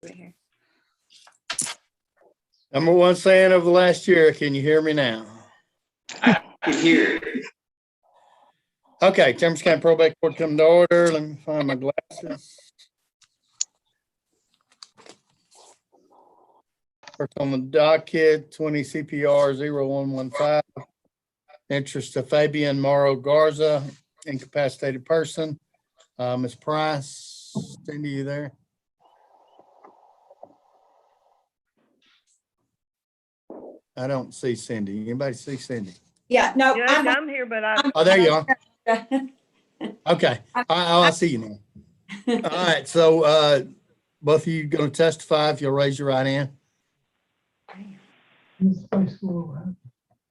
Right here. Number one saying of the last year, can you hear me now? I can hear. Okay, Chambers County Probate Court come to order. Let me find my glasses. First on the docket, 20 CPR 0115. Interest of Fabian Morrow Garza, incapacitated person. Ms. Price, Cindy, you there? I don't see Cindy. Anybody see Cindy? Yeah, no, Judge, I'm here, but Oh, there you are. I'm Okay. I see you now. All right. So both of you going to testify if you'll raise your right hand.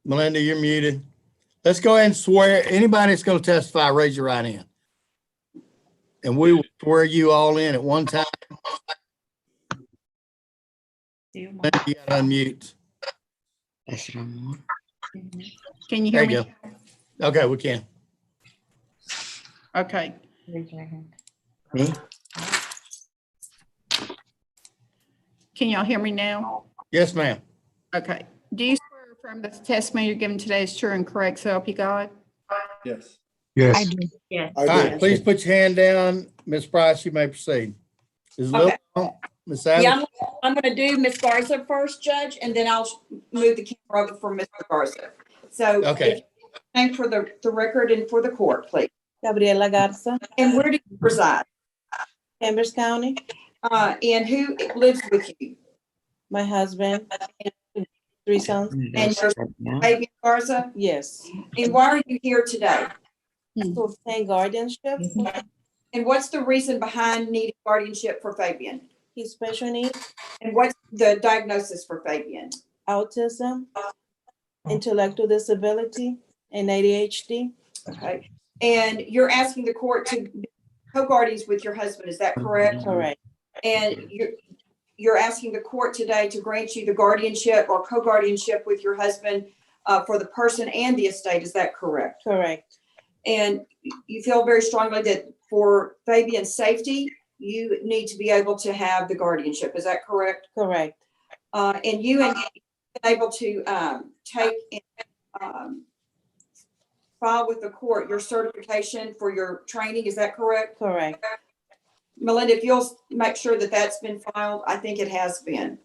Melinda, you're muted. Let's go ahead and swear. Anybody that's going to testify, raise your right hand. And we will swear you all in at one time. Melinda, you got to unmute. That's what I'm on. Can you There hear you me? go. Okay, we can. Okay. Me? Can y'all hear me now? Yes, ma'am. Okay. Do you swear or affirm that the testimony you're giving today is true and correct, so help you God? Yes. Yes. Yeah. All right, please put your hand down. Ms. Price, you may proceed. Is Lil Okay. on? Ms. Savage? Yeah, I'm gonna do Ms. Garza first, Judge, and then I'll move the camera over for Mr. Garza. So. Okay. Thank for the record and for the court, please. Gabriela Garza, And where do you reside? Chambers County, And who lives with you? my husband, 3 sons. And your baby Garza? Yes. And why are you here today? To obtain guardianship. And what's the reason behind needing guardianship for Fabian? His special needs, And what's the diagnosis for Fabian? autism, intellectual disability, and ADHD. Okay. And you're asking the court to be co-guardians with your husband, is that correct? Correct. And you're asking the court today to grant you the guardianship or co-guardianship with your husband for the person and the estate, is that correct? Correct. And you feel very strongly that for Fabian's safety, you need to be able to have the guardianship, is that correct? Correct. And you and he been able to take and file with the court your certification for your training, is that correct? Correct. Melinda, if you'll make sure that that's been filed, I think it has been.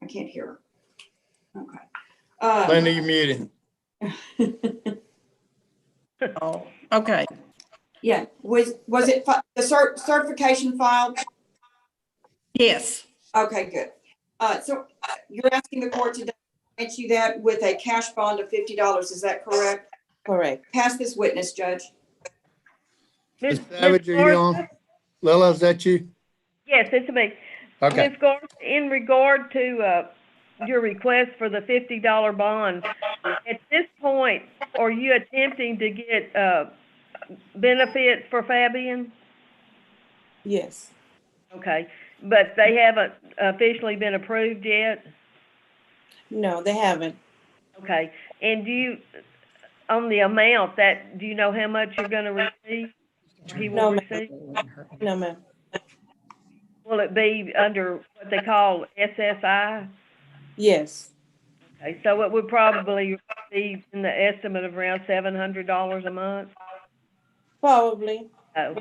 I can't hear her. Okay. Linda, you're muted. Oh, okay. Yeah, was it the certification filed? Yes. Okay, good. So you're asking the court to grant you that with a cash bond of $50, is that correct? Correct. Pass this witness, Judge. Ms. Savage, are you on? Lila, is that you? Yes, it's me. Okay. Ms. Garza, in regard to your request for the $50 bond, at this point, are you attempting to get benefits for Fabian? Yes. Okay, but they haven't officially been approved yet? No, they haven't. Okay, and on the amount do you know how much you're gonna receive? Or he No, will ma'am. receive? No, ma'am. Will it be under what they call SSI? Yes. Okay, so it would probably be in the estimate of around $700 a month? Probably. Oh.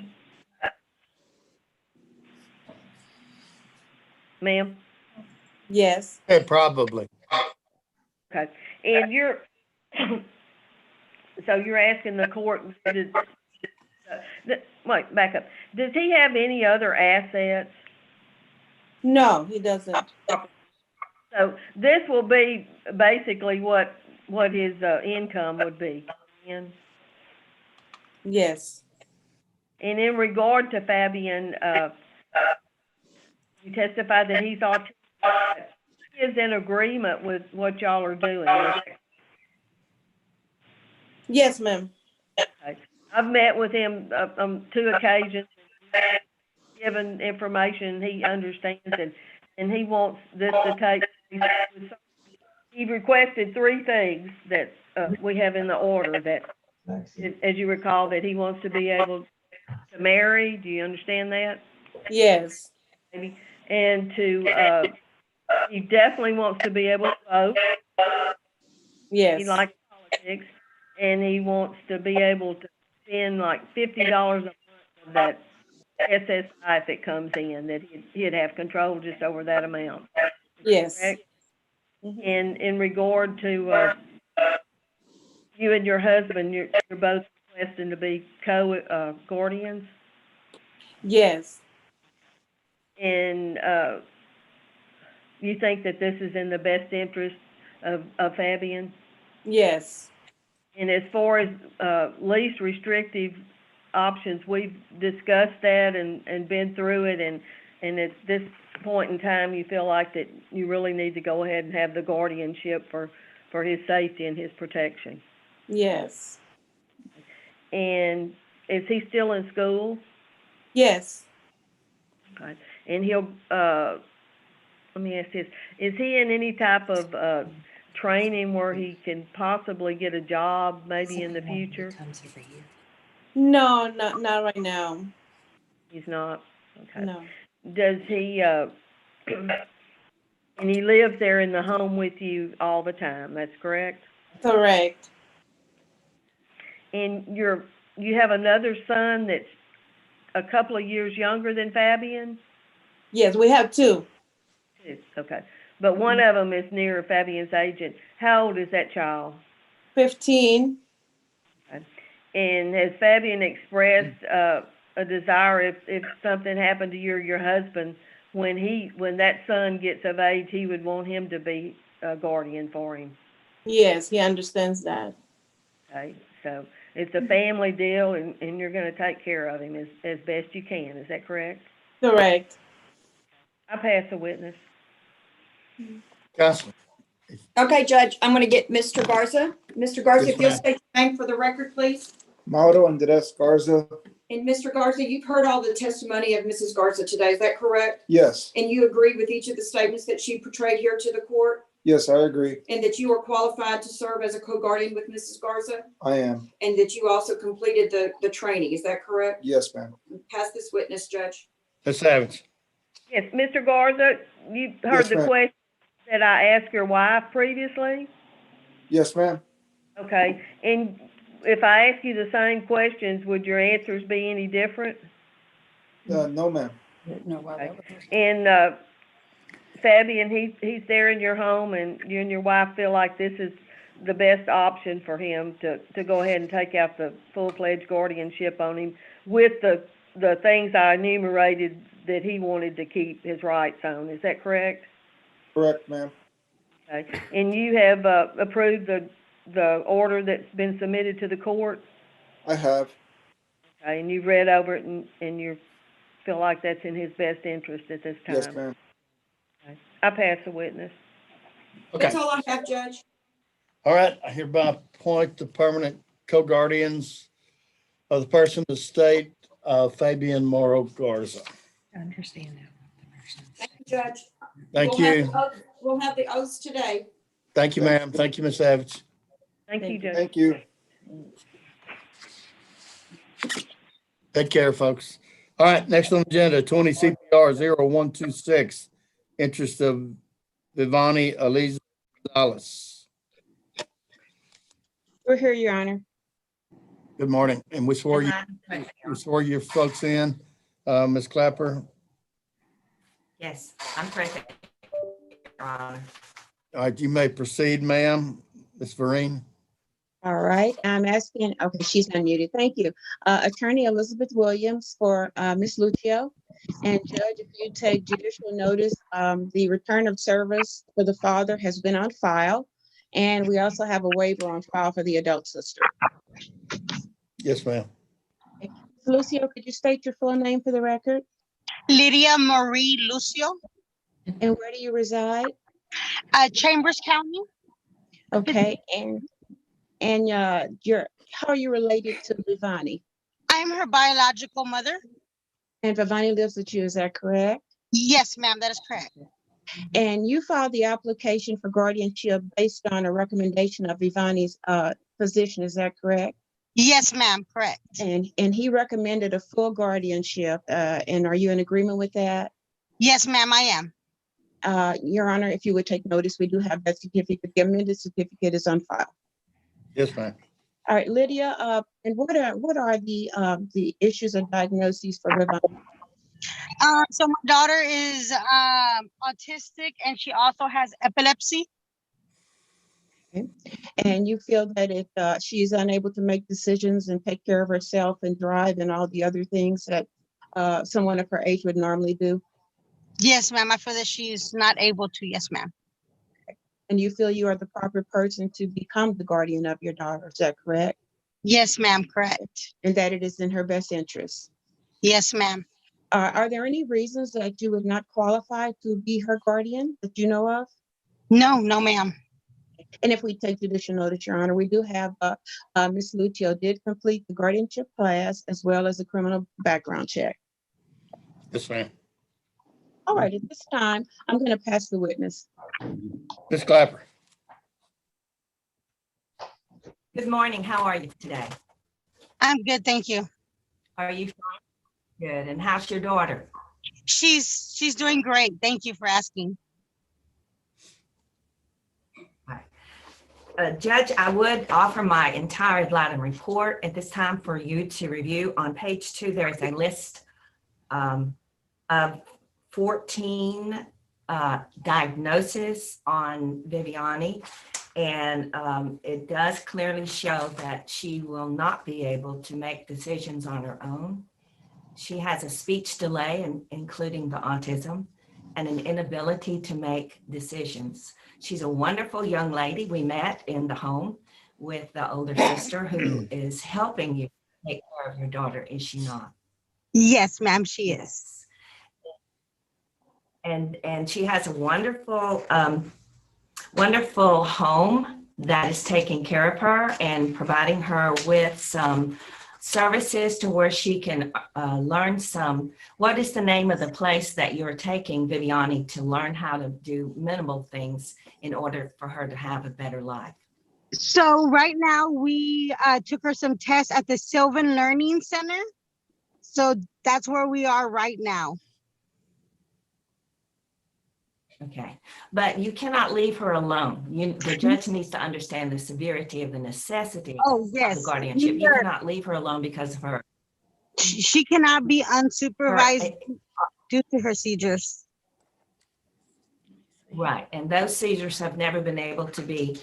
Ma'am? Yes. Hey, probably. Okay, and so you're asking the court, wait, back up. Does he have any other assets? No, he doesn't. So this will be basically what his income would be. And Yes. in regard to Fabian, you testified that he's autistic. He is in agreement with what y'all are doing. Yes, ma'am. Okay. I've met with him on 2 occasions, given information he understands, and he wants this to take. He requested 3 things that we have in the order that, as you recall, that he wants to be able to marry. Do you understand that? Yes. maybe, and to, he definitely wants to be able to vote. He Yes. likes politics, and he wants to be able to spend like $50 a month of that SSI if it comes in, that he'd have control just over that amount. Yes. Correct? Mhm. And in regard to, you and your husband, you're both requesting to be guardians, Yes. and, you think that this is in the best interest of Fabian? Yes. And as far as, least restrictive options, we've discussed that and been through it, and at this point in time, you feel like that you really need to go ahead and have the guardianship for his safety and his protection. Yes. And is he still in school? Yes. Okay. And he'll, let me ask this, is he in any type of, training where he can possibly get a job maybe in the future? No, not right now. He's not? Okay. No. Does he, and he lives there in the home with you all the time, that's correct? Correct. And you have another son that's a couple of years younger than Fabian? Yes, we have two. Okay. But one of them is near Fabian's age. And how old is that child? 15. Okay. And has Fabian expressed a desire if something happened to you or your husband, when that son gets of age, he would want him to be a guardian for him? Yes, he understands that. Okay. So it's a family deal, and you're going to take care of him as best you can. Is that correct? Correct. I pass the witness. Counselor. Okay, Judge, I'm going to get Mr. Garza. Mr. Garza, Yes, if you'll ma'am. state your name for the record, please. Mauro Andres Garza. And Mr. Garza, you've heard all the testimony of Mrs. Garza today, is that correct? Yes, And you agree with each of the statements that she portrayed here to the court? yes, I agree. And that you are qualified to serve as a co-guardian with Mrs. Garza? I am. And that you also completed the training, is that correct? Yes, ma'am. Pass this witness, Judge. Ms. Savage. Yes, Mr. Garza, you heard Yes, the ma'am. question that I asked your wife previously? Yes, ma'am. Okay, and if I ask you the same questions, would your answers be any different? No, ma'am. Okay. And, Fabian, he's there in your home, and you and your wife feel like this is the best option for him to go ahead and take out the full-fledged guardianship on him with the things I enumerated that he wanted to keep his rights on. Is that correct? Correct, ma'am. Okay. And you have approved the order that's been submitted to the court? I have. Okay, and you've read over it, and you feel like that's in his best interest at this time? Yes, ma'am. Okay. I pass the witness. Okay. That's all I have, Judge. All right. I hereby appoint the permanent co-guardians of the person of the state, Fabian Morrow Garza. I understand that. Thank you, Judge. Thank We'll have you. the oath- We'll have the oaths today. Thank you, ma'am. Thank you, Ms. Savage. Thank you, Judge. Thank you. Take care, folks. All right, next on the agenda, 20 CPR 0126, interest of Vivani Eliza Gonzalez. We're here, Your Honor. Good morning. And we swore your folks in, Ms. Clapper. Yes, I'm present, Your Honor. All right, you may proceed, ma'am. Ms. Vereen. All right, I'm asking, okay, she's unmuted. Thank you. Attorney Elizabeth Williams for Ms. Lucio. And Judge, if you take judicial notice, the return of service for the father has been on file. And we also have a waiver on file for the adult sister. Yes, ma'am. Lucio, could you state your full name for the record? Lydia Marie Lucio, And where do you reside? Chambers County. Okay, and how are you related to Vivani? I'm her biological mother. And Vivani lives with you, is that correct? Yes, ma'am, that is correct. And you filed the application for guardianship based on a recommendation of Vivani's physician, is that correct? Yes, ma'am, correct. And he recommended a full guardianship. And are you in agreement with that? Yes, ma'am, I am. Your Honor, if you would take notice, we do have that certificate. The amended certificate is on file. Yes, ma'am. All right, Lydia, and what are the issues and diagnoses for Ravon? So my daughter is autistic and she also has epilepsy. And you feel that she's unable to make decisions and take care of herself and drive and all the other things that someone of her age would normally do? Yes, ma'am, I feel that she's not able to. Yes, ma'am. And you feel you are the proper person to become the guardian of your daughter, is that correct? Yes, ma'am, correct. And that it is in her best interest? Yes, ma'am. Are there any reasons that you would not qualify to be her guardian that you know of? No, ma'am. And if we take judicial notice, Your Honor, we do have Ms. Lucio did complete the guardianship class as well as a criminal background check. Yes, ma'am. All right, at this time, I'm going to pass the witness. Ms. Clapper. Good morning. How are you today? I'm good, thank you. Are you fine? Good. And how's your daughter? She's doing great. Thank you for asking. Judge, I would offer my entire Latin report at this time for you to review. On page 2, there is a list of 14 diagnoses on Viviani, and it does clearly show that she will not be able to make decisions on her own. She has a speech delay, including the autism, and an inability to make decisions. She's a wonderful young lady. We met in the home with the older sister who is helping you take care of your daughter, is she not? Yes, ma'am, she is. And she has a wonderful, wonderful home that is taking care of her and providing her with some services to where she can learn some. What is the name of the place that you're taking Viviani to learn how to do minimal things in order for her to have a better life? So right now we took her some tests at the Sylvan Learning Center. So that's where we are right now. Okay, but you cannot leave her alone. The judge needs to understand the severity of the necessity Oh, of yes. the guardianship. You cannot leave her alone because of her. She cannot be unsupervised due to her seizures. Right, and those seizures have never been able to be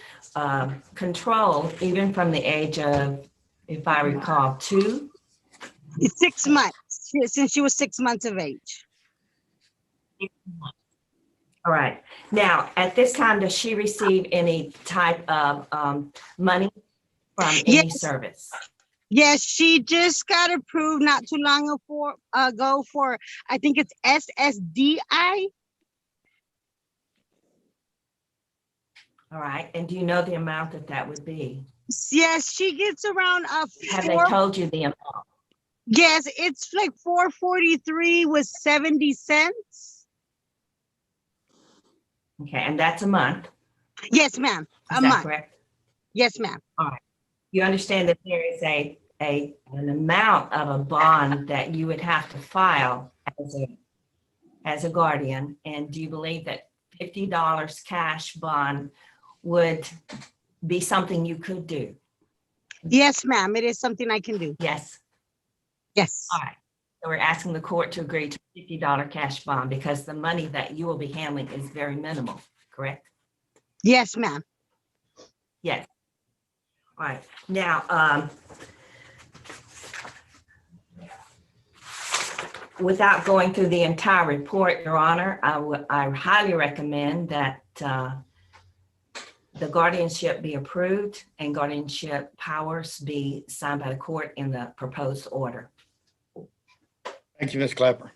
controlled, even from the age of, if I recall, 2? 6 months, since she was 6 months of age. All right. Now, at this time, does she receive any type of money from any service? Yes, she just got approved not too long ago for, I think it's SSDI. All right. And do you know the amount that would be? Yes, she gets around Have they told you the amount? Yes, it's like $443 with 70 cents. Okay, and that's a month. Yes, ma'am. Is that correct? Yes, ma'am. All right. You understand that there is an amount of a bond that you would have to file as a guardian, and do you believe that $50 cash bond would be something you could do? Yes, ma'am. It is something I can do. Yes. Yes. All right. So we're asking the court to agree to a $50 cash bond because the money that you will be handling is very minimal, correct? Yes, ma'am. Yes. All right. Now, without going through the entire report, Your Honor, I highly recommend that the guardianship be approved and guardianship powers be signed by the court in the proposed order. Thank you, Ms. Clapper.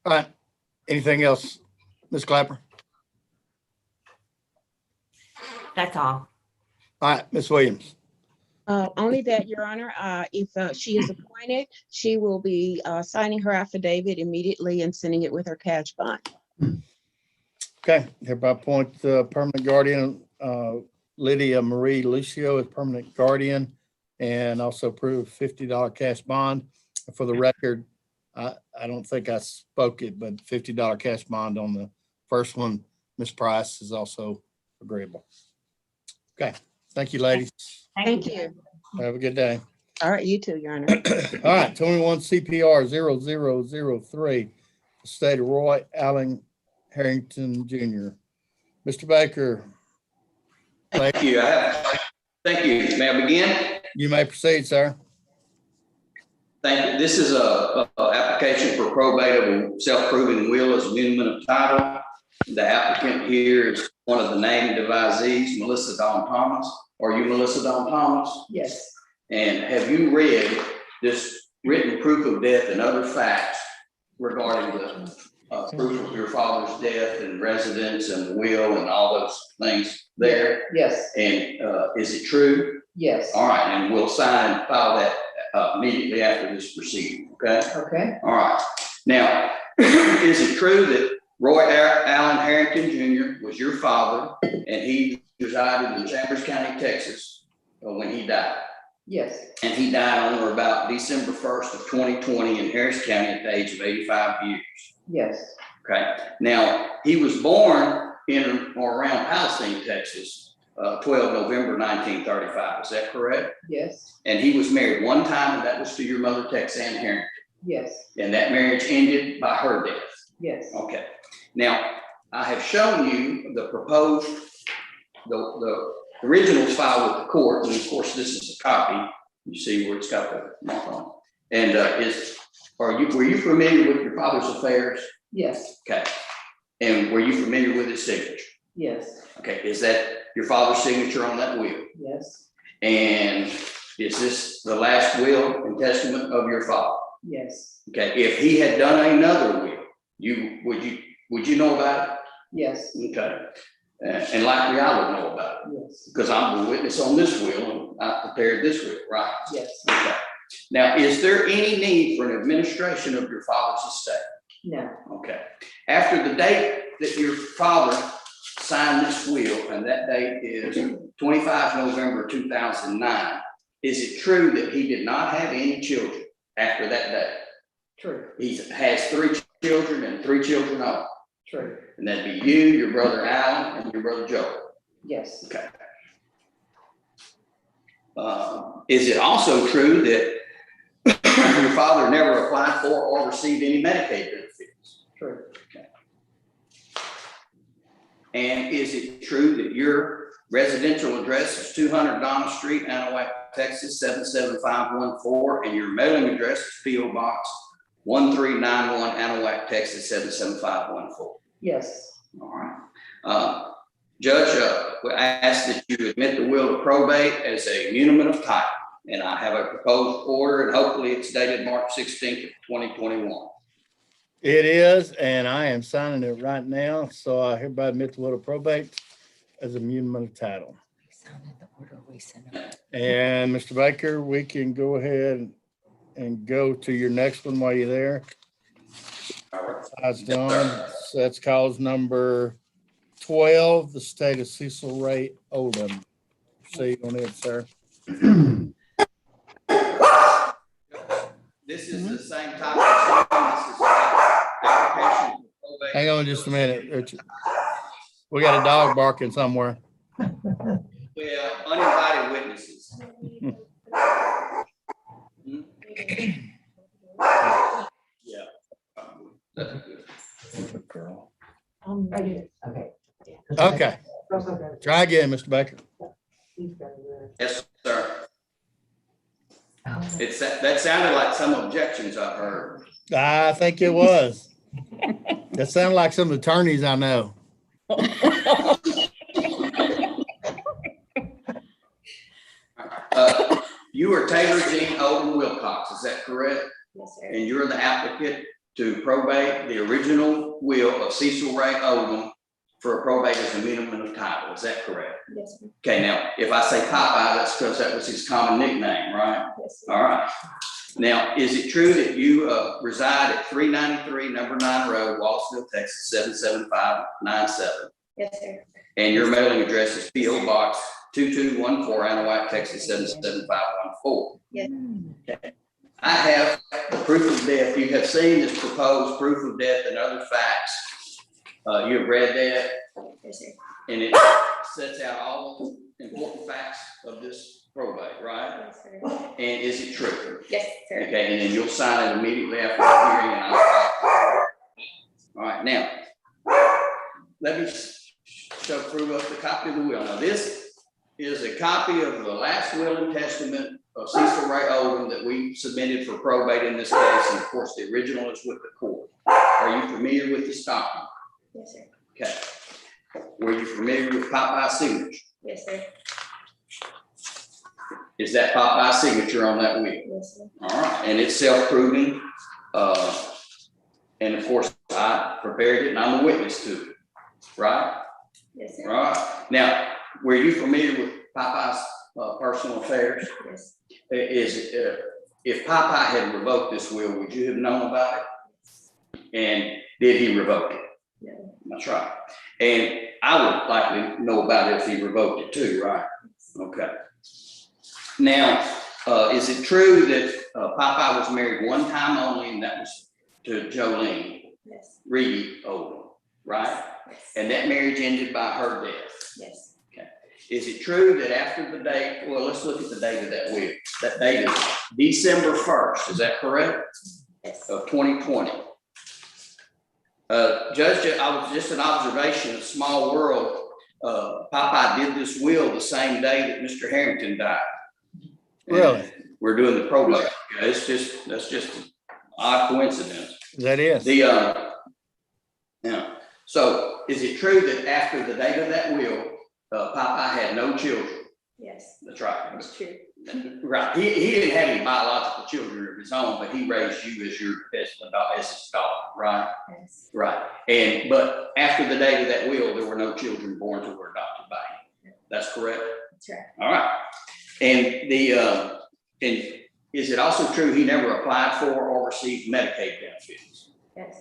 All right. Anything else, Ms. Clapper? That's all. All right, Ms. Williams. Only that, Your Honor, if she is appointed, she will be signing her affidavit immediately and sending it with her cash bond. Okay, hereby appoint the permanent guardian, Lydia Marie Lucio as permanent guardian and also approve $50 cash bond. For the record, I don't think I spoke it, but $50 cash bond on the first one. Ms. Price is also agreeable. Okay, thank you, ladies. Thank you. Have a good day. All right, you too, Your Honor. All right, 21 CPR 0003, the state of Roy Allen Harrington Jr. Mr. Baker, Thank you. Thank you. May I begin? you may proceed, sir. Thank you. This is a application for probate of a self-proving will as amendment of title. The applicant here is one of the named devisees, Melissa Dawn Thomas. Are you Melissa Dawn Thomas? Yes. And have you read this written proof of death and other facts regarding the proof of your father's death and residence and the will and all those things there? Yes, And is it true? yes. All right, and we'll sign and file that immediately after this proceeding, okay? Okay, All right. Now, is it true that Roy Allen Harrington Jr. was your father and he resided in Chambers County, Texas when he died? yes, And he died on or about December 1st of 2020 in Harris County at the age of 85 years. yes, Okay. Now, he was born in or around Palestine, Texas, 12 November 1935. Is that correct? yes, And he was married one time, and that was to your mother, Texanne Harrington. yes, And that marriage ended by her death. yes, Okay. Now, I have shown you the proposed, the originals filed with the court, and of course, this is a copy. You see where it's got the mark on it. And were you familiar with your father's affairs? yes, Okay. And were you familiar with his signature? yes, Okay. Is that your father's signature on that will? yes, And is this the last will and testament of your father? yes, Okay. If he had done another will, would you know about it? yes, Okay. And likely I would know about it yes, because I'm the witness on this will and I prepared this will, right? yes, Okay. Now, is there any need for an administration of your father's estate? no, Okay. After the date that your father signed this will, and that date is 25 November 2009, is it true that he did not have any children after that date? true, He has 3 children and 3 children only. true, And that'd be you, your brother Alan, and your brother Joe. yes, Okay. Is it also true that your father never applied for or received any Medicaid benefits? true, And is it true that your residential address is 200 Donna Street, Anahuac, Texas, 77514, and your mailing address is P.O. Box 1391, Anahuac, Texas, 77514? yes, All right. Judge, I ask that you admit the will to probate as a muniment of title, and I have a proposed order, and hopefully it's dated March 16th of 2021. It is, and I am signing it right now. So I hereby admit the will to probate as a muniment of title. And Mr. Baker, we can go ahead and go to your next one while you're there. That's done. So that's cause number 12, the state of Cecil Ray Odom. Proceed on it, sir. This is the same type of thing. This is an application for probate. Hang on just a minute, Richard. We got a dog barking somewhere. Well, uninvited witnesses. Yeah. That's good. Girl. okay. Okay, try again, Mr. Baker. Yes, sir. That sounded like some objections I've heard. I think it was. That sounded like some attorneys I know. You are Taylor Jean Odom Wilcox, is that correct? Yes, sir. And you're the applicant to probate the original will of Cecil Ray Odom for a probate as a minimum of title, is that correct? Yes, sir. Okay, now, if I say Popeye, that's because that was his common nickname, right? Yes, sir. All right. Now, is it true that you reside at 393 Number 9 Road, Wallsville, Texas, 77597? Yes, sir. And your mailing address is P.O. Box 2214, Anahuac, Texas 77514. Yes. Okay. I have the proof of death. You have seen this proposed proof of death and other facts. You have read that, Yes, sir. and it sets out all the important facts of this probate, right? Yes, sir. And is it true? Yes, sir. Okay, and then you'll sign it immediately after the hearing, and I'll. All right, now, let me show proof of the copy of the will. Now, this is a copy of the last will and testament of Cecil Ray Oldham that we submitted for probate in this case, and of course, the original is with the court. Are you familiar with this document? Yes, sir. Okay. Were you familiar with Popeye's signature? Yes, sir. Is that Popeye's signature on that will? Yes, sir. All right, and it's self-proving. And of course, I prepared it and I'm a witness to it, right? Yes, sir. Right. Now, were you familiar with Popeye's personal affairs? Yes. If Popeye had revoked this will, would you have known about it? And did he revoke it? Yeah. That's right. And I would likely know about it if he revoked it too, right? Okay. Now, is it true that Popeye was married one time only, and that was to Jolene Yes. Reedy Oldham, right? Yes. And that marriage ended by her death? Yes. Okay. Is it true that after the date, well, let's look at the date of that will. That date is December 1st, is that correct? Yes. Of 2020. Judge, I was just an observation, a small world. Popeye did this will the same day that Mr. Harrington died. Really? And we're doing the probate. That's just an odd coincidence. That is. Yeah. So is it true that after the date of that will, Popeye had no children? Yes. That's right. That's true. Right. He didn't have any biological children of his own, but he raised you as his daughter, right? Yes. Right. But after the date of that will, there were no children born who were adopted by him. That's correct? That's right. All right. And and is it also true he never applied for or received Medicaid benefits? Yes.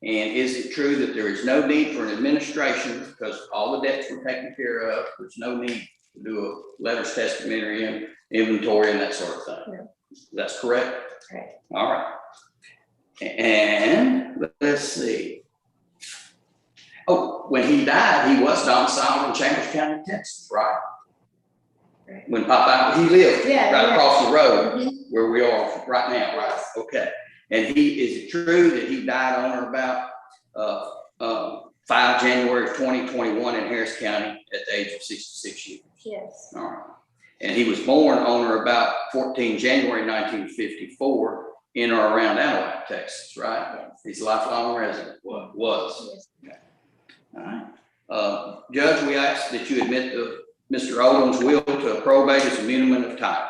And is it true that there is no need for an administration because all the debts were taken care of? There's no need to do a letters testamentary and inventory and that sort of thing. No. That's correct? Right. All right. And let's see. Oh, when he died, he was domiciled in Chambers County, Texas, right? Right. When Popeye, he lived Yeah, right yeah. across the road Mhm. where we are right now, right? Okay. And is it true that he died on or about 5 January 2021 in Harris County at the age of 66 years? Yes. All right. And he was born on or about 14 January 1954 in or around Anahuac, Texas, right? Yes. He's a lifelong resident, was. Yes. All right. Judge, we ask that you admit Mr. Oldham's will to a probate as a muniment of title.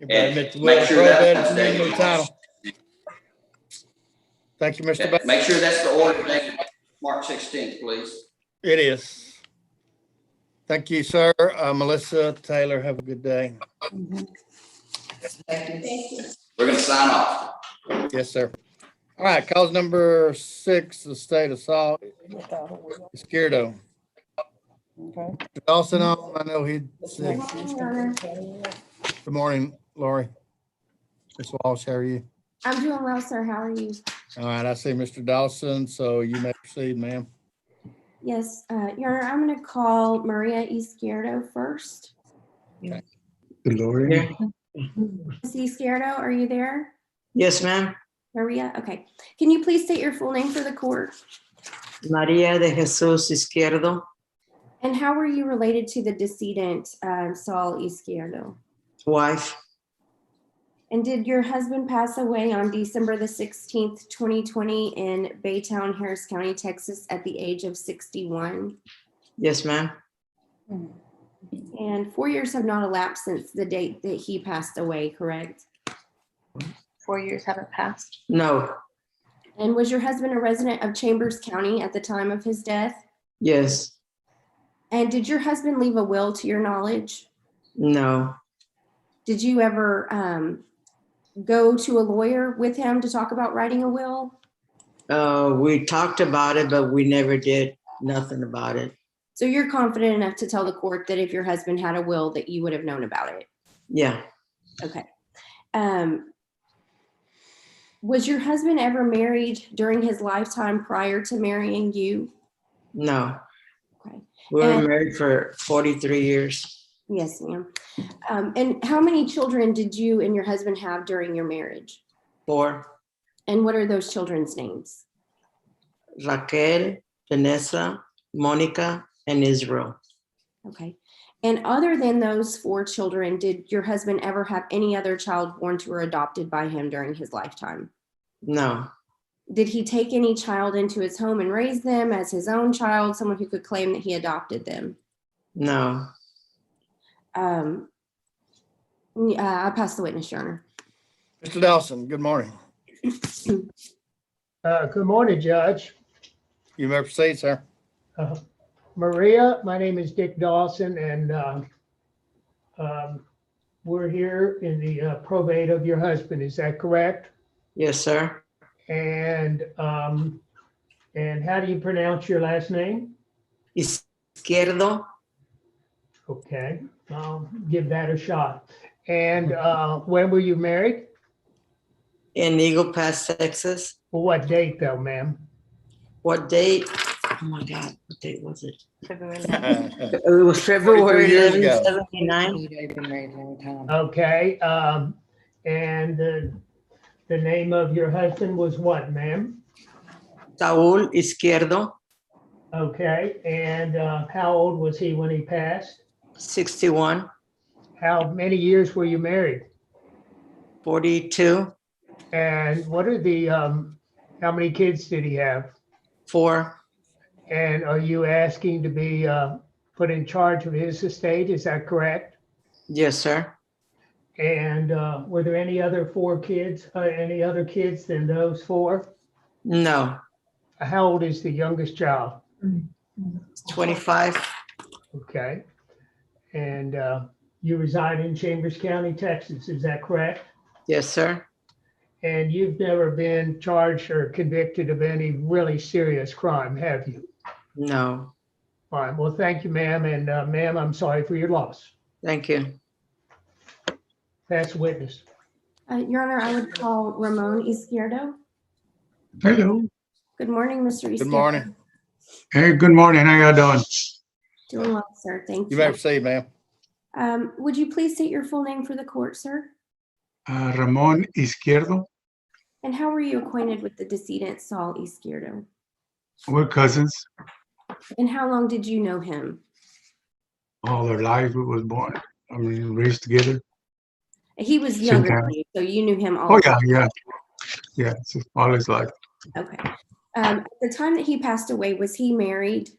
Everybody admit the will Make of sure that- probate is a minimum title. Thank you, Mr. Okay, Bates. make sure that's the order dated March 16th, please. It is. Thank you, sir. Melissa Taylor, have a good day. Thank you. We're gonna sign off. Yes, sir. All right, cause number 6, the state assault. Iscardo. Okay. Dawson on, I know he's sick. Good morning, Lori. Ms. Walsh, how are you? I'm doing well, sir. How are you? All right, I see Mr. Dawson, so you may proceed, ma'am. Yes, Your Honor, I'm going to call Maria Izquierdo first. Gloria? Ms. Izquierdo, are you there? Yes, ma'am. Maria, okay. Can you please state your full name for the court? Maria de Jesus Izquierdo, And how were you related to the decedent, Saul Izquierdo? wife. And did your husband pass away on December the 16th, 2020 in Baytown, Harris County, Texas at the age of 61? Yes, ma'am. And 4 years have not elapsed since the date that he passed away, correct? 4 years haven't passed. No. And was your husband a resident of Chambers County at the time of his death? Yes. And did your husband leave a will to your knowledge? No. Did you ever go to a lawyer with him to talk about writing a will? We talked about it, but we never did nothing about it. So you're confident enough to tell the court that if your husband had a will, that you would have known about it? Yeah. Okay. Was your husband ever married during his lifetime prior to marrying you? No. Okay. We were And- married for 43 years. Yes, ma'am. And how many children did you and your husband have during your marriage? 4. And what are those children's names? Raquel, Vanessa, Monica, and Israel. Okay. And other than those 4 children, did your husband ever have any other child born to or adopted by him during his lifetime? No. Did he take any child into his home and raise them as his own child, someone who could claim that he adopted them? No. I pass the witness, Your Honor. Mr. Dawson, good morning. Good morning, Judge. You may proceed, sir. Maria, my name is Dick Dawson, and we're here in the probate of your husband. Is that correct? Yes, sir. And how do you pronounce your last name? Izquierdo. Okay, I'll give that a shot. And when were you married? In Eagle Pass, Texas. What date, though, ma'am? What date? Oh my God, what date was it? February. It was February 43 years 11, ago. 79. Okay, and the name of your husband was what, ma'am? Saúl Izquierdo, Okay, and how old was he when he passed? 61, How many years were you married? 42, And what are the, how many kids did he have? 4. And are you asking to be put in charge of his estate? Is that correct? Yes, sir. And were there any other 4 kids, any other kids than those 4? No. How old is the youngest child? 25. Okay. And you reside in Chambers County, Texas, is that correct? Yes, sir. And you've never been charged or convicted of any really serious crime, have you? No. Fine. Well, thank you, ma'am. And ma'am, I'm sorry for your loss. Thank you. Pass witness. Your Honor, I would call Ramon Iscardo. Hello. Good morning, Mr. Iscardo. Good morning. Hey, good morning. How y'all doing? Doing well, sir. Thank You you. may proceed, ma'am. Would you please state your full name for the court, sir? Ramon Izquierdo. And how were you acquainted with the decedent, Saul Izquierdo? We're cousins. And how long did you know him? All our lives we was born. I mean, raised together. He was Same younger time. than you, so you knew him all. Oh, yeah, yeah. Yeah, it's all his life. Okay. At the time that he passed away, was he married?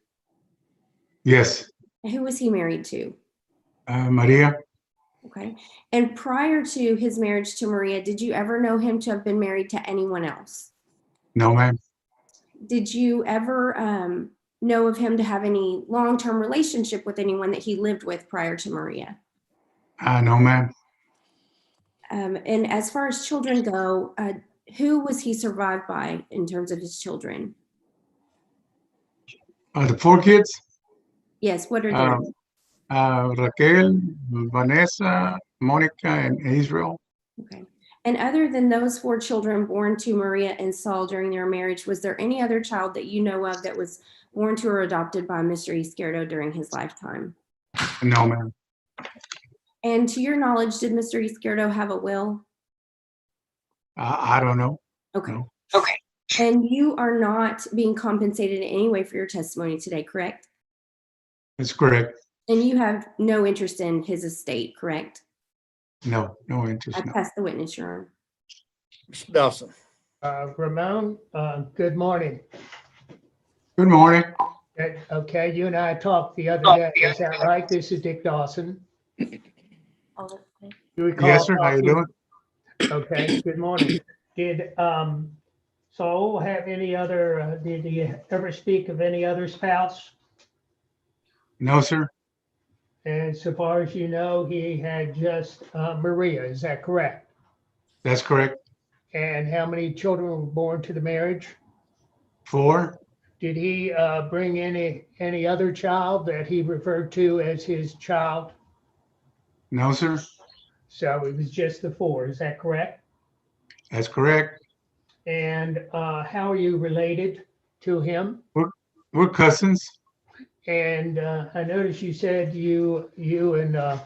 Yes. Who was he married to? Maria. Okay. And prior to his marriage to Maria, did you ever know him to have been married to anyone else? No, ma'am. Did you ever know of him to have any long-term relationship with anyone that he lived with prior to Maria? No, ma'am. And as far as children go, who was he survived by in terms of his children? The 4 kids? Yes, what are their names? Raquel, Vanessa, Monica, and Israel. Okay. And other than those 4 children born to Maria and Saul during their marriage, was there any other child that you know of that was born to or adopted by Mr. Izquierdo during his lifetime? No, ma'am. And to your knowledge, did Mr. Izquierdo have a will? I don't know. Okay. No. Okay. And you are not being compensated in any way for your testimony today, correct? That's correct. And you have no interest in his estate, correct? No, no interest. I No. pass the witness, Your Honor. Mr. Dawson. Ramon, good morning. Good morning. Okay, you and I talked the other day. Is that right? This is Dick Dawson. You recall Yes, sir. How you talking- doing? Okay, good morning. Did Saul have any other, did he ever speak of any other spouse? No, sir. And so far as you know, he had just Maria, is that correct? That's correct. And how many children were born to the marriage? 4. Did he bring any other child that he referred to as his child? No, sir. So it was just the 4, is that correct? That's correct. And how are you related to him? We're cousins. And I noticed you said you and the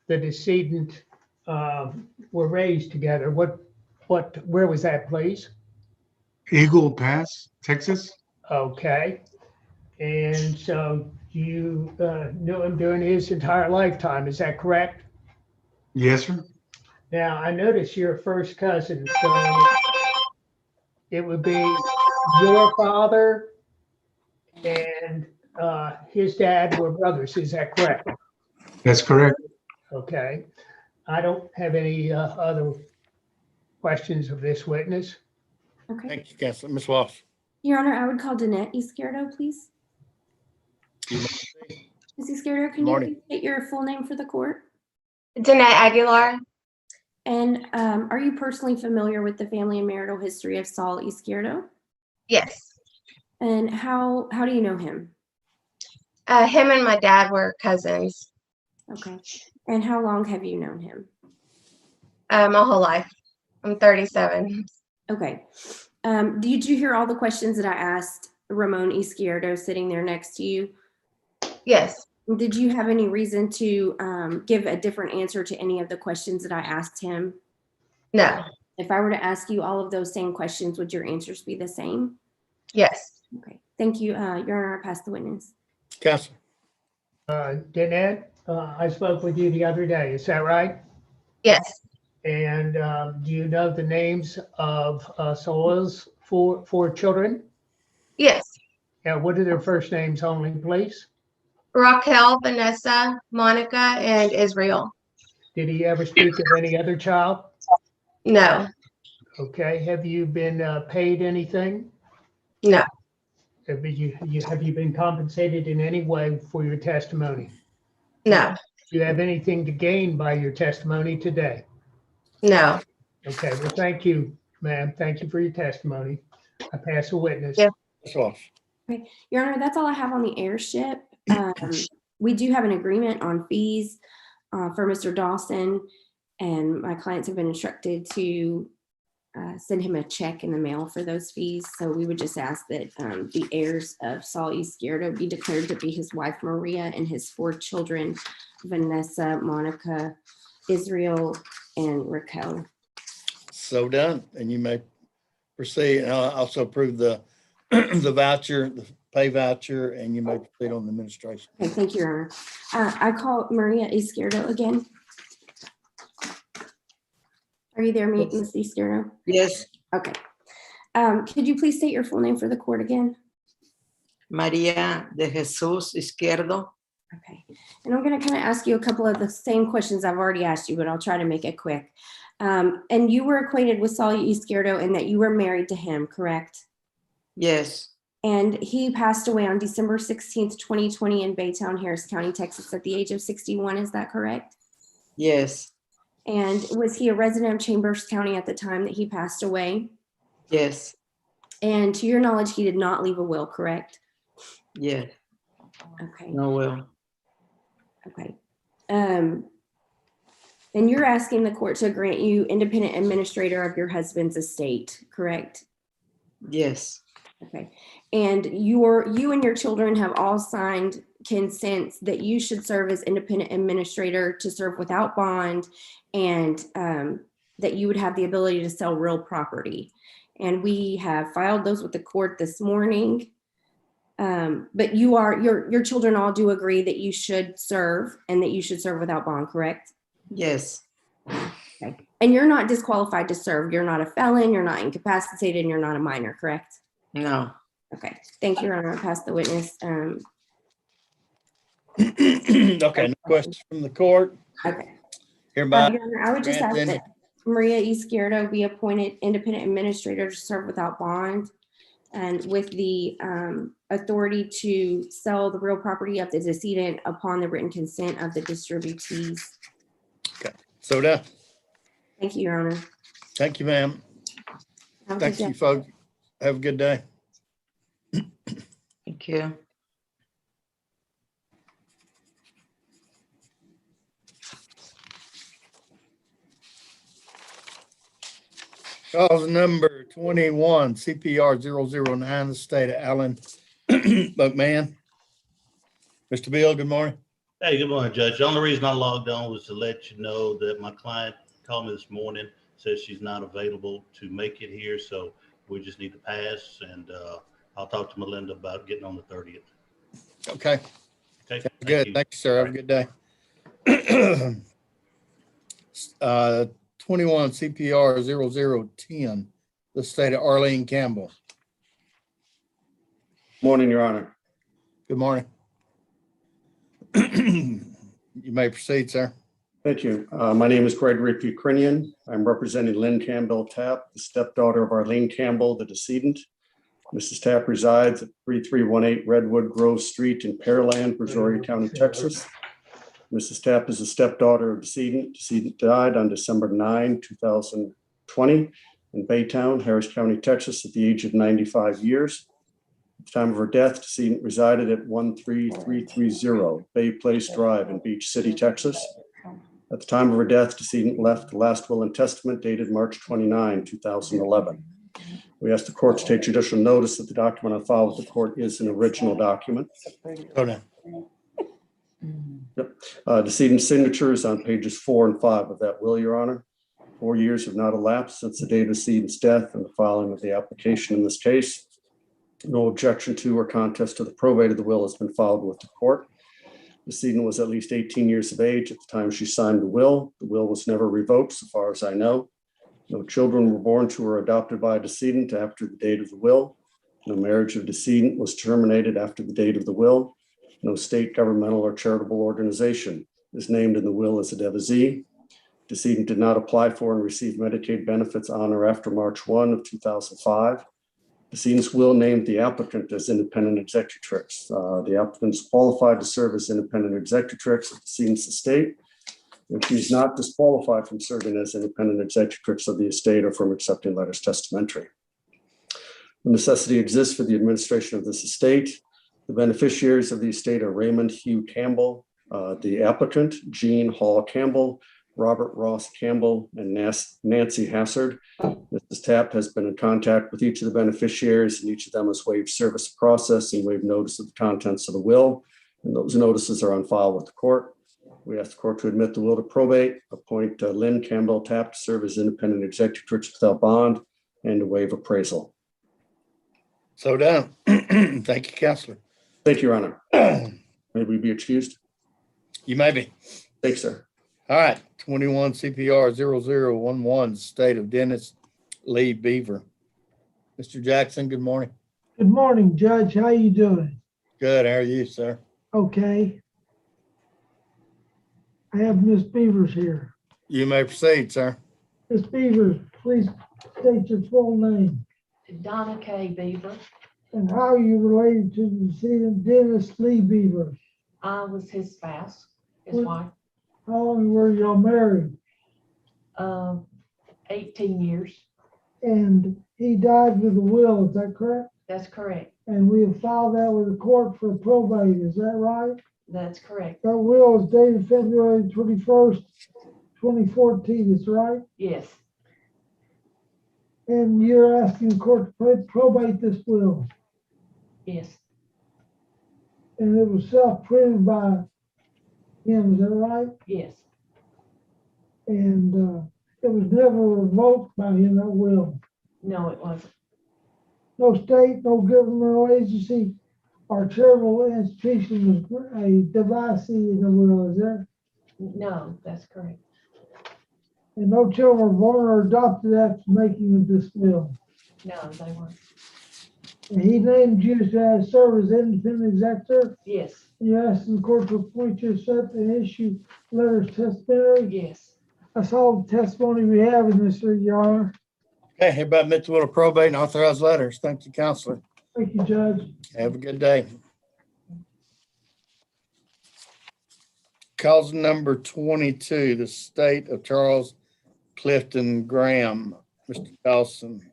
decedent were raised together. Where was that, please? Eagle Pass, Texas. Okay. And so you knew him during his entire lifetime, is that correct? Yes, sir. Now, I noticed you're a first cousin, so it would be your father and his dad were brothers, is that correct? That's correct. Okay. I don't have any other questions of this witness. Okay. Thank you, Counselor. Ms. Walsh. Your Honor, I would call Danette Iscardo, please. Ms. Iscardo, can you Morning. please state your full name for the court? Danette Aguilar. And are you personally familiar with the family and marital history of Saul Iscardo? Yes. And how do you know him? Him and my dad were cousins. Okay. And how long have you known him? My whole life. I'm 37. Okay. Did you hear all the questions that I asked Ramon Iscardo sitting there next to you? Yes. Did you have any reason to give a different answer to any of the questions that I asked him? No. If I were to ask you all of those same questions, would your answers be the same? Yes. Okay. Thank you. Your Honor, I pass the witness. Counselor. Danette, I spoke with you the other day, is that right? Yes. And do you know the names of Saul's four children? Yes. Yeah, what are their first names only, please? Raquel, Vanessa, Monica, and Israel. Did he ever speak of any other child? No. Okay. Have you been paid anything? No. Have you been compensated in any way for your testimony? No. Do you have anything to gain by your testimony today? No. Okay. Well, thank you, ma'am. Thank you for your testimony. I pass a witness. Yeah. Ms. Walsh. Okay. Your Honor, that's all I have on the airship. We do have an agreement on fees for Mr. Dawson, and my clients have been instructed to send him a check in the mail for those fees. So we would just ask that the heirs of Saul Iscardo be declared to be his wife, Maria, and his 4 children, Vanessa, Monica, Israel, and Raquel. So done, and you may proceed. And I'll also approve the the voucher, the pay voucher, and you may proceed on the administration. Okay, thank you, Your Honor. I call Maria Iscardo again. Are you there, Ms. Iscardo? Yes. Okay. Could you please state your full name for the court again? María de Jesús Izquierdo. Okay. And I'm going to kind of ask you a couple of the same questions I've already asked you, but I'll try to make it quick. And you were acquainted with Saul Iscardo and that you were married to him, correct? Yes. And he passed away on December 16th, 2020 in Baytown, Harris County, Texas at the age of 61. Is that correct? Yes. And was he a resident of Chambers County at the time that he passed away? Yes. And to your knowledge, he did not leave a will, correct? Yes. Okay. No will. Okay. And you're asking the court to grant you independent administrator of your husband's estate, correct? Yes. Okay. And you and your children have all signed consents that you should serve as independent administrator to serve without bond, and that you would have the ability to sell real property. And we have filed those with the court this morning. But your children all do agree that you should serve and that you should serve without bond, correct? Yes. Okay. And you're not disqualified to serve. You're not a felon, you're not incapacitated, and you're not a minor, correct? No. Okay. Thank you, Your Honor. I pass the witness. Okay, no questions from the court. Okay. Hereby. Your Honor, I would just ask granted. that Maria Iscardo be appointed independent administrator to serve without bond and with the authority to sell the real property of the decedent upon the written consent of the distributees. Okay, so done. Thank you, Your Honor. Thank you, ma'am. Have a good Thank day. you, folks. Have a good day. Thank you. Cause number 21, CPR 009, the state of Allen McMahon. Mr. Bill, good morning. Hey, good morning, Judge. The only reason I logged on was to let you know that my client called me this morning, says she's not available to make it here, so we just need to pass, and I'll talk to Melinda about getting on the 30th. Okay. Okay. Sounds good. Thank you, sir. Have a good day. 21 CPR 0010, the state of Arlene Campbell. Morning, Your Honor. Good morning. You may proceed, sir. Thank you. My name is Gregory Pukrinian. I'm representing Lynn Campbell Tapp, the stepdaughter of Arlene Campbell, the decedent. Mrs. Tapp resides at 3318 Redwood Grove Street in Pearland, Brazoria County, Texas. Mrs. Tapp is a stepdaughter of decedent. Decedent died on December 9, 2020 in Baytown, Harris County, Texas at the age of 95 years. At the time of her death, decedent resided at 13330 Bay Place Drive in Beach City, Texas. At the time of her death, decedent left the last will and testament dated March 29, 2011. We ask the court to take judicial notice that the document on file with the court is an original document. Okay. Yep. Decedent's signature is on pages 4 and 5 of that will, Your Honor. 4 years have not elapsed since the date of decedent's death and the filing of the application in this case. No objection to or contest to the probate of the will has been filed with the court. Decedent was at least 18 years of age at the time she signed the will. The will was never revoked, so far as I know. No children were born to or adopted by a decedent after the date of the will. No marriage of decedent was terminated after the date of the will. No state, governmental, or charitable organization is named in the will as a devotee. Decedent did not apply for and receive Medicaid benefits on or after March 1 of 2005. Decedent's will named the applicant as independent executrix. The applicant is qualified to serve as independent executrix of decedent's estate, and she is not disqualified from serving as independent executrix of the estate or from accepting letters testamentary. The necessity exists for the administration of this estate. The beneficiaries of the estate are Raymond Hugh Campbell, the applicant, Jean Hall Campbell, Robert Ross Campbell, and Nancy Hassard. Mrs. Tapp has been in contact with each of the beneficiaries, and each of them has waived service process and waived notice of the contents of the will. And those notices are on file with the court. We ask the court to admit the will to probate, appoint Lynn Campbell Tapp to serve as independent executrix without bond, and to waive appraisal. So done. Thank you, Counselor. Thank you, Your Honor. May we be excused? You may be. Thanks, sir. All right. 21 CPR 0011, state of Dennis Lee Beaver. Mr. Jackson, good morning. Good morning, Judge. How you doing? Good. How are you, sir? Okay. I have Miss Beavers here. You may proceed, sir. Miss Beavers, please state your full name. Donna K. Beaver. And how are you related to the decedent Dennis Lee Beaver? I was his spouse, his What- wife. How long were y'all married? 18 years. And he died with a will, is that correct? That's correct. And we have filed that with the court for probate, is that right? That's correct. That will is dated February 21st, 2014, is right? Yes. And you're asking the court to probate this will? Yes. And it was self-printed by him, is that right? Yes. And it was never revoked by him, that will. No, it wasn't. No state, no governmental agency or charitable institution was a devotee in the will, is there? No, that's correct. And no children were born or adopted after making of this will. No, they weren't. And he named you to serve as independent executor. Yes. You asked the court to appoint you to accept and issue letters testamentary. Yes. That's all the testimony we have in this, Your Honor. Okay, hereby admit the will to probate and authorize letters. Thank you, Counselor. Thank you, Judge. Have a good day. Cause number 22, the state of Charles Clifton Graham. Mr. Dawson.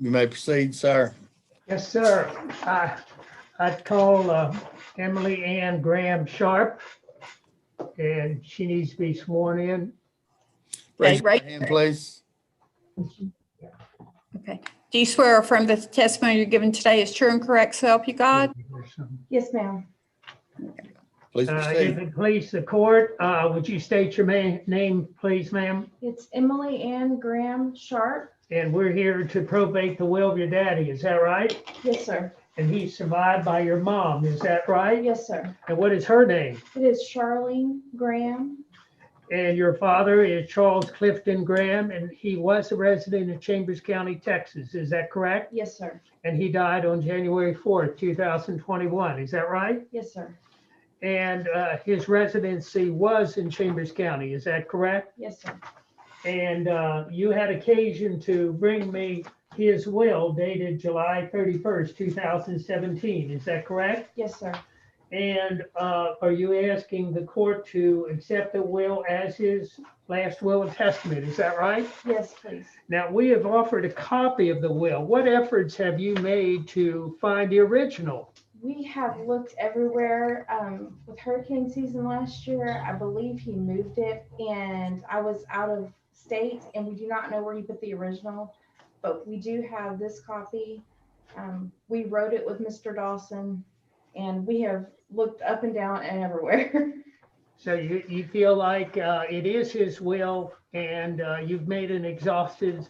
You may proceed, sir. Yes, sir. I'd call Emily Ann Graham Sharp, and she needs to be sworn in. Raise your right. hand, please. Okay. Do you swear or affirm that the testimony you're giving today is true and correct, so help you God? Yes, ma'am. Please If proceed. it please the court, would you state your name, please, ma'am? It's Emily Ann Graham Sharp. And we're here to probate the will of your daddy, is that right? Yes, sir. And he's survived by your mom, is that right? Yes, sir. And what is her name? It is Charlene Graham. And your father is Charles Clifton Graham, and he was a resident of Chambers County, Texas, is that correct? Yes, sir. And he died on January 4th, 2021, is that right? Yes, sir. And his residency was in Chambers County, is that correct? Yes, sir. And you had occasion to bring me his will dated July 31st, 2017, is that correct? Yes, sir. And are you asking the court to accept the will as his last will and testament, is that right? Yes, please. Now, we have offered a copy of the will. What efforts have you made to find the original? We have looked everywhere. With hurricane season last year, I believe he moved it, and I was out of state, and we do not know where he put the original, but we do have this copy. We wrote it with Mr. Dawson, and we have looked up and down and everywhere. So you feel like it is his will, and you've made an exhaustive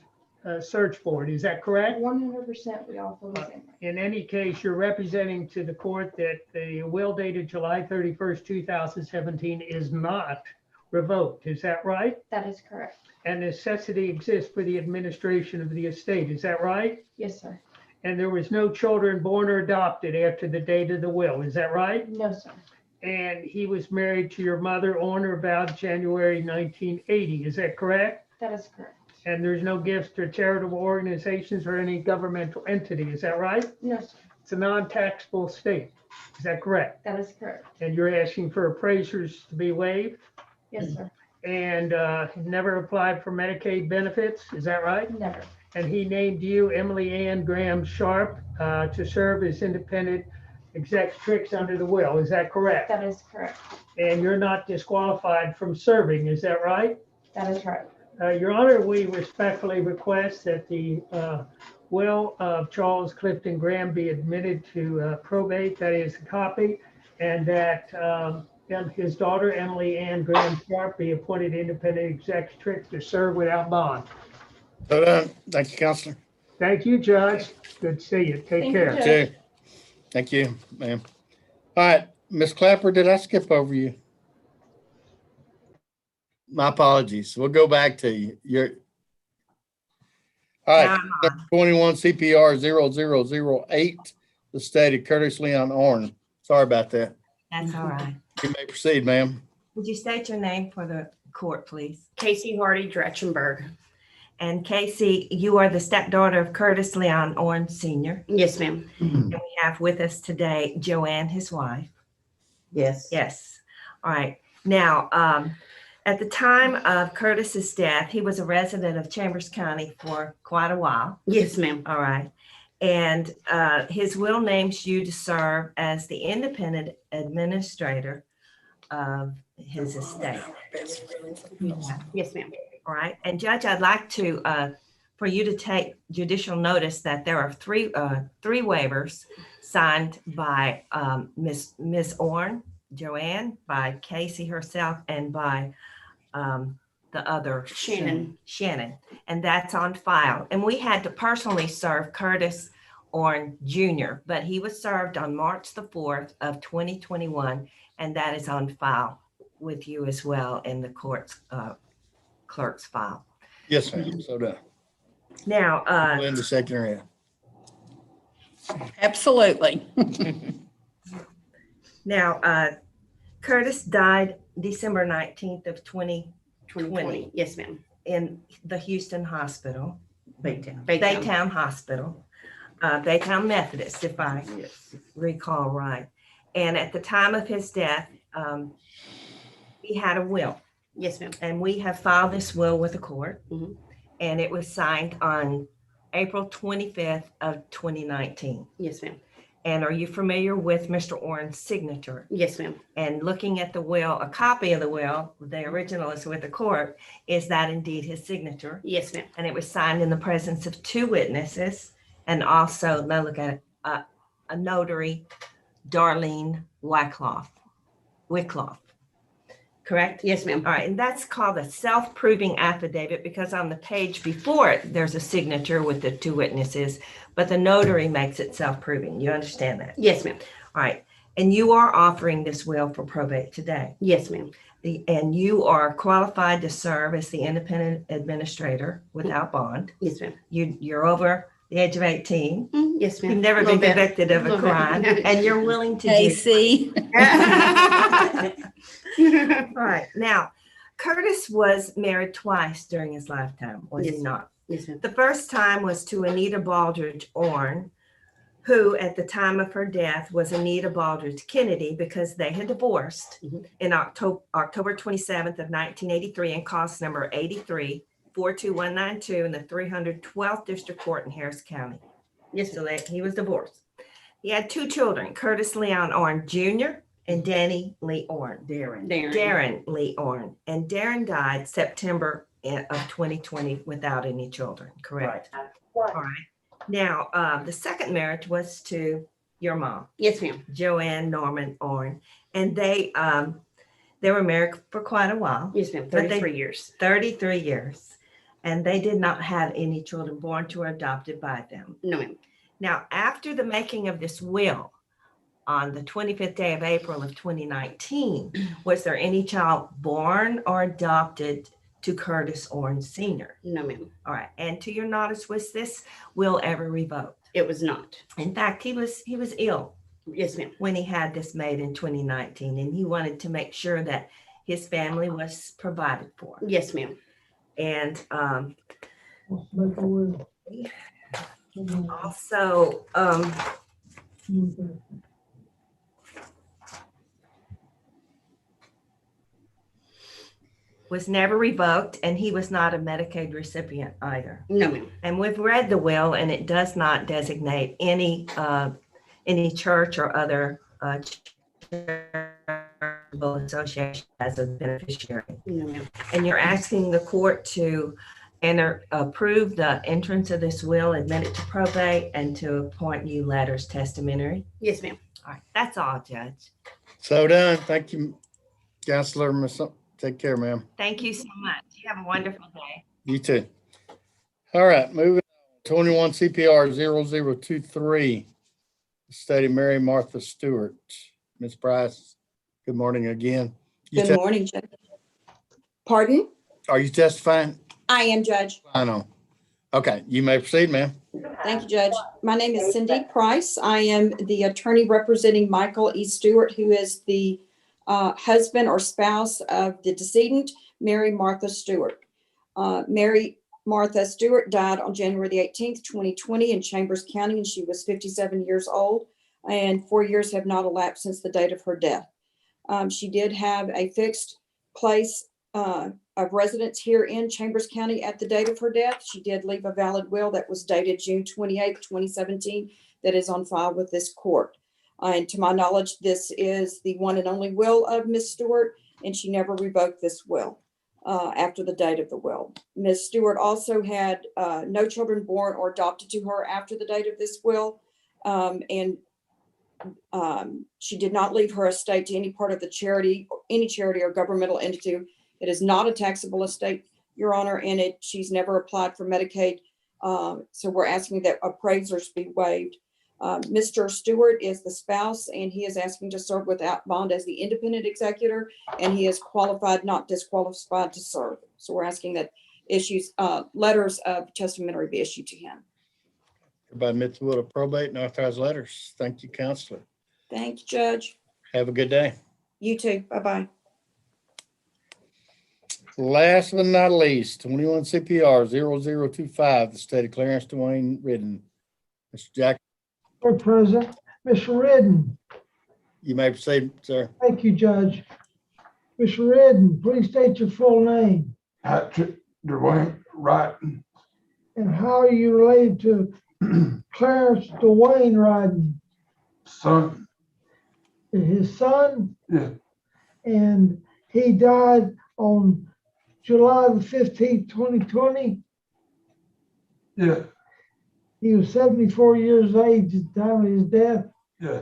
search for it, is that correct? 100% we all feel the same way. In any case, you're representing to the court that the will dated July 31st, 2017 is not revoked, is that right? That is correct. And necessity exists for the administration of the estate, is that right? Yes, sir. And there was no children born or adopted after the date of the will, is that right? No, sir. And he was married to your mother on or about January 1980, is that correct? That is correct. And there's no gifts to charitable organizations or any governmental entity, is that right? No, sir. It's a non-taxable estate, is that correct? That is correct. And you're asking for appraisers to be waived? Yes, sir. And never applied for Medicaid benefits, is that right? Never. And he named you Emily Ann Graham Sharp to serve as independent executrix under the will, is that correct? That is correct. And you're not disqualified from serving, is that right? That is right. Your Honor, we respectfully request that the will of Charles Clifton Graham be admitted to probate, that is a copy, and that his daughter, Emily Ann Graham Sharp, be appointed independent executrix to serve without bond. So done. Thank you, Counselor. Thank you, Judge. Good to see you. Take Thank you, care. Judge. Okay. Thank you, ma'am. All right, Ms. Clapper, did I skip over you? My apologies. We'll go back to you. All right, number 21 CPR 0008, the state of Curtis Leon Orn. Sorry about that. That's all right. You may proceed, ma'am. Would you state your name for the court, please? Casey Hardy Dretchenberg. And Casey, you are the stepdaughter of Curtis Leon Owen Sr. Yes, ma'am. And we have with us today Joanne, his wife. Yes. Yes. All right. Now, at the time of Curtis's death, he was a resident of Chambers County for quite a while. Yes, ma'am. All right. And his will names you to serve as the independent administrator of his estate. Yes, ma'am. All right. And Judge, I'd like to, for you to take judicial notice that there are three waivers signed by Miss Orn, Joanne, by Casey herself, and by the other Shannon. And that's on file. And we had to personally serve Curtis Orn Jr., but he was served on March the 4th of 2021, and that is on file with you as well in the court's clerk's file. Yes, ma'am. So done. Now, Linda, second her in. Absolutely. now, Curtis died December 19th of 2020 Yes, ma'am. in the Houston Hospital, Baytown. Baytown Hospital, Baytown Methodist, if I recall right. And at the time of his death, he had a will. Yes, ma'am. And we have filed this will with the court. Mhm. And it was signed on April 25th of 2019. Yes, ma'am. And are you familiar with Mr. Orrin's signature? Yes, ma'am. And looking at the will, a copy of the will, the original is with the court, is that indeed his signature? Yes, ma'am. And it was signed in the presence of 2 witnesses, and also, now look at it, a notary, Darlene Wyckoff, correct? Yes, ma'am. All right, and that's called a self-proving affidavit because on the page before it, there's a signature with the 2 witnesses, but the notary makes it self-proving. You understand that? Yes, ma'am. All right, and you are offering this will for probate today. Yes, ma'am. And you are qualified to serve as the independent administrator without bond. Yes, ma'am. You're over the age of 18. Yes, ma'am. You've never been Little bit. convicted of a Little bit. crime, and you're willing to do. AC. All right. Now, Curtis was married twice during his lifetime, was Yes. he not? Yes, ma'am. The first time was to Anita Baldridge Orrin, who at the time of her death was Anita Baldridge Kennedy because they had divorced in October 27th of 1983 in cause number 83-42192 in the 312th District Court in Harris County. Yes, So he was divorced. He had 2 children, Curtis Leon Orrin Jr. and Danny Lee Orrin. Darren Lee Orrin. And Darren died September of 2020 without any children, correct? Right. All right. Now, the second marriage was to your mom. Yes, ma'am. Joanne Norman Orrin. And they were married for quite a while. Yes, ma'am. But 33 years. 33 years. And they did not have any children born to or adopted by them. No, ma'am. Now, after the making of this will on the 25th day of April of 2019, was there any child born or adopted to Curtis Orrin Sr.? No, ma'am. All right. And to your knowledge, was this will ever revoked? It was not. In fact, he was ill. Yes, ma'am. When he had this made in 2019, and he wanted to make sure that his family was provided for. Yes, ma'am. And Make a will. also, was never revoked, and he was not a Medicaid recipient either. No, ma'am. And we've read the will, and it does not designate any church or other charitable association as a beneficiary. No, ma'am. And you're asking the court to approve the entrance of this will, admit it to probate, and to appoint you letters testamentary. Yes, ma'am. All right, that's all, Judge. So done. Thank you, Counselor. Take care, ma'am. Thank you so much. You have a wonderful day. You too. All right, moving on. 21 CPR 0023. State of Mary Martha Stewart. Ms. Price, good morning again. Good morning, Judge. Pardon? Are you testifying? I am, Judge. I know. Okay, you may proceed, ma'am. Thank you, Judge. My name is Cindy Price. I am the attorney representing Michael E. Stewart, who is the husband or spouse of the decedent, Mary Martha Stewart. Mary Martha Stewart died on January the 18th, 2020 in Chambers County, and she was 57 years old, and 4 years have not elapsed since the date of her death. She did have a fixed place of residence here in Chambers County at the date of her death. She did leave a valid will that was dated June 28th, 2017, that is on file with this court. And to my knowledge, this is the one and only will of Ms. Stewart, and she never revoked this will after the date of the will. Ms. Stewart also had no children born or adopted to her after the date of this will, and she did not leave her estate to any part of the charity, any charity or governmental entity. It is not a taxable estate, Your Honor, and she's never applied for Medicaid. So we're asking that appraisers be waived. Mr. Stewart is the spouse, and he is asking to serve without bond as the independent executor, and he is qualified, not disqualified to serve. So we're asking that letters of testamentary be issued to him. Everybody admits the will to probate and authorize letters. Thank you, Counselor. Thank you, Judge. Have a good day. You too. Bye-bye. Last but not least, 21 CPR 0025, the state of Clarence, Dwayne Ridden. Mr. Jack, Court President, Mr. Redden. you may proceed, sir. Thank you, Judge. Mr. Redden, please state your full name. Patrick Dwayne Wright, And how are you related to Clarence Dwayne Ryden? Son, His son? yeah, And he died on July the 15th, 2020. yeah, He was 74 years of age at the time of his death. yeah,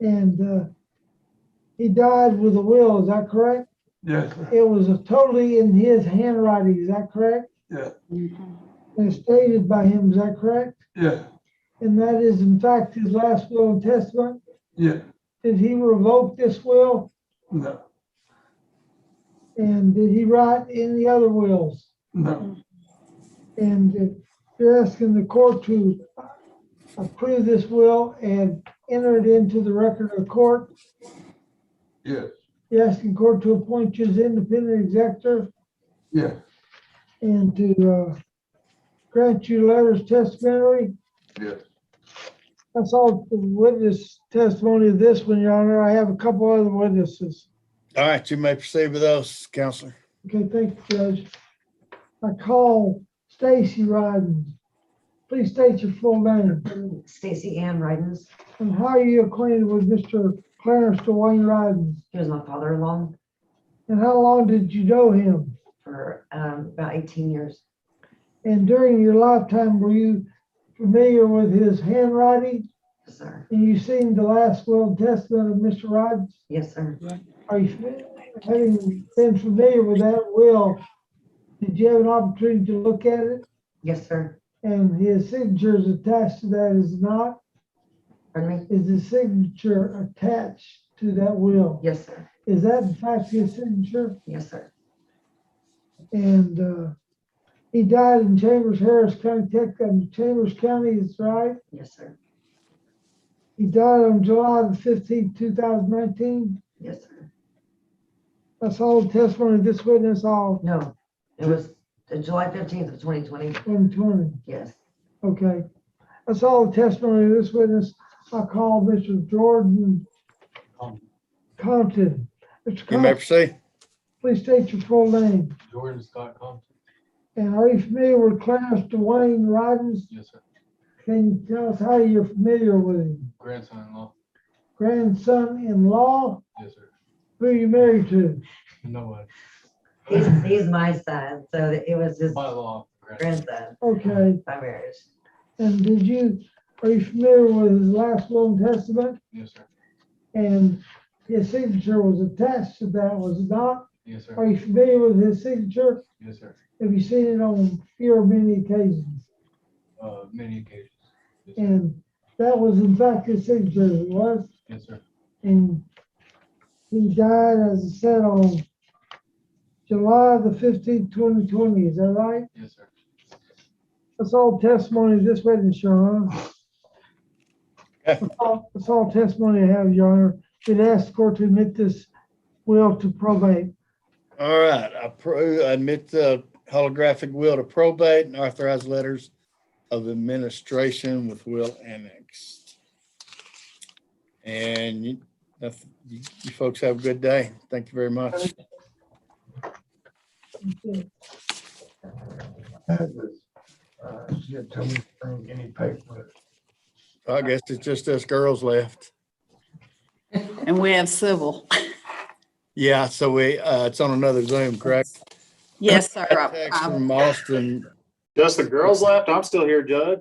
And he died with a will, is that correct? yes, It was totally in his handwriting, is that correct? yeah, And stated by him, is that correct? yeah, And that is in fact his last will and testament? yeah, Did he revoke this will? no, And did he write any other wills? no, And you're asking the court to approve this will and enter it into the record of the court? yes, You're asking court to appoint you as independent executor yeah, and to grant you letters testamentary? yes. That's all the witness testimony of this one, Your Honor. I have a couple other witnesses. All right, you may proceed with those, Counselor. Okay, thank you, Judge. I call Stacy Ryden. Please state your full name. Stacy Ann Rydens. And how are you acquainted with Mr. Clarence Dwayne Ryden? He was my father-in-law And how long did you know him? for about 18 years. And during your lifetime, were you familiar with his handwriting? Yes, sir. And you seen the last will and testament of Mr. Ryden? Yes, sir. Are you, having been familiar with that will, did you have an opportunity to look at it? Yes, sir. And his signature is attached to that, is it not? Pardon me? Is his signature attached to that will? Yes, sir. Is that in fact his signature? Yes, sir. And he died in Chambers, Harris County, Chambers County, is right? Yes, sir. He died on July the 15th, 2019. Yes, sir. That's all the testimony of this witness, all No, it was July 15th of 2020. 2020. Yes. Okay. That's all the testimony of this witness. I call Mr. Jordan Compton. Mr. You may Compton, proceed. please state your full name. Jordan Scott Compton. And are you familiar with Clarence Dwayne Ryden? Yes, sir. Can you tell us how you're familiar with him? Grandson-in-law. Grandson-in-law? Yes, sir. Who are you married to? Nobody. He's my son, so it was his By law. grandson Okay. by marriage. And are you familiar with his last will and testament? Yes, sir. And his signature was attached to that, was it not? Yes, sir. Are you familiar with his signature? Yes, sir. Have you seen it on few or many occasions? Many occasions. Yes, sir. And that was in fact his signature, it was? Yes, sir. And he died, as I said, on July the 15th, 2020, is that right? Yes, sir. That's all testimony of this witness, Your Honor. That's all testimony I have, Your Honor. We'd ask the court to admit this will to probate. All right, I admit the holographic will to probate and authorize letters of administration with will annexed. And you folks have a good day. Thank you very much. She had told me to bring any paper. I guess it's just us girls left. And we have civil. Yeah, so it's on another Zoom, correct? Yes, sir. Text from Austin. Just the girls left? I'm still here, Judge.